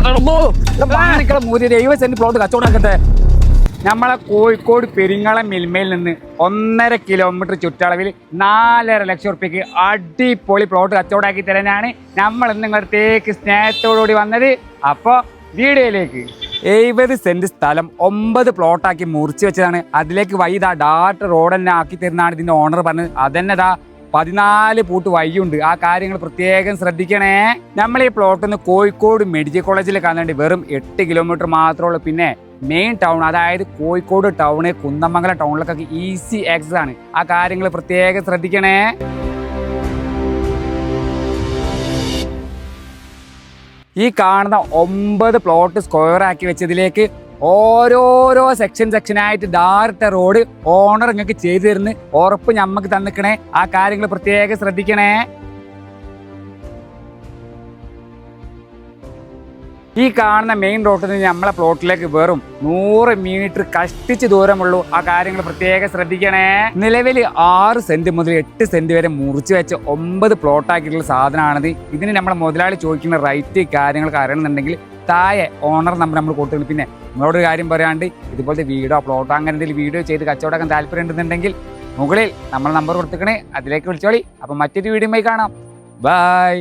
മൂരി 70 saint plot കച്ചവടമാക്കട്ടെ. നമ്മളെ കോഴിക്കോട് പെരിങ്ങളം മിൽമയിൽ നിന്ന് 1.5 kilometre ചുറ്റളവിൽ 4.5 ലക്ഷം റുപ്യക്ക് അടിപൊളി പ്ലോട്ട് കച്ചവടമാക്കി തരാനാണ് നമ്മൾ ഇന്ന് നിങ്ങളടുത്തേക്ക് സ്നേഹത്തോടുകൂടി വന്നത്. അപ്പോൾ വീഡിയോയിലേക്ക് 70 സെന്റ് സ്ഥലം 9 പ്ലോട്ടാക്കി മുറിച്ച് വെച്ചതാണ്. അതിലേക്ക് വഴി ഡാർട്ട് റോഡ് തന്നെ ആക്കി തരുന്നതാണ് ഇതിന്റെ ഓണർ പറഞ്ഞത്. അതന്നെ 14 പൂട്ട് വഴിയുണ്ട്. ആ കാര്യങ്ങൾ പ്രത്യേകം ശ്രദ്ധിക്കണേ. നമ്മൾ ഈ പ്ലോട്ടിൽ നിന്ന് കോഴിക്കോട് മെഡിക്കൽ കോളേജിൽ കാണേണ്ടി വെറും 8 കിലോമീറ്റർ മാത്രമേ ഉള്ളൂ. പിന്നെ മെയിൻ ടൗൺ അതായത് കോഴിക്കോട് ടൗണ് കുന്നമംഗലം ടൗണിലേക്കൊക്കെ ഈസി ആക്സസ് ആണ്. ആ കാര്യങ്ങൾ പ്രത്യേകം ശ്രദ്ധിക്കണേ. ഈ കാണുന്ന 9 പ്ലോട്ട് സ്ക്വയർ ആക്കി വെച്ചതിലേക്ക് ഓരോരോ സെക്ഷനായിട്ട് ഡയറക്റ്റ് റോഡ് ഓണർ നിങ്ങൾക്ക് ചെയ്തു തരുന്ന ഉറപ്പ് ഞമ്മക്ക് തന്നിക്കണേ. ആ കാര്യങ്ങൾ പ്രത്യേകം ശ്രദ്ധിക്കണേ. ഈ കാണുന്ന മെയിൻ റോഡിൽ നിന്ന് നമ്മളെ പ്ലോട്ടിലേക്ക് വെറും 100 മീറ്റർ കഷ്ടിച്ച് ദൂരമുള്ളൂ. ആ കാര്യങ്ങൾ പ്രത്യേകം ശ്രദ്ധിക്കണേ. നിലവിൽ 6 സെന്റ് മുതൽ 8 സെന്റ് വരെ മുറിച്ച് വെച്ച് 9 പ്ലോട്ടാക്കിയിട്ടുള്ള സാധനമാണിത്. ഇതിന് നമ്മളെ മുതലാളി ചോദിക്കുന്ന റൈറ്റ് കാര്യങ്ങളൊക്കെ അറിയണമെന്നുണ്ടെങ്കിൽ താഴെ ഓണർ നമ്പർ നമ്മൾ കൊടുത്തിട്ടുണ്ട്. പിന്നെ നിങ്ങളോടൊരു കാര്യം പറയാണ്ട് ഇതുപോലത്തെ വീഡിയോ പ്ലോട്ടോ അങ്ങനെ എന്തെങ്കിലും വീഡിയോ ചെയ്ത് കച്ചവടമാക്കാൻ താല്പര്യം ഉണ്ടെന്നുണ്ടെങ്കിൽ മുകളിൽ നമ്മൾ നമ്പർ കൊടുത്തിക്കണേ, അതിലേക്ക് വിളിച്ചോളി. അപ്പം മറ്റൊരു വീഡിയോയുമായി കാണാം. ബൈ.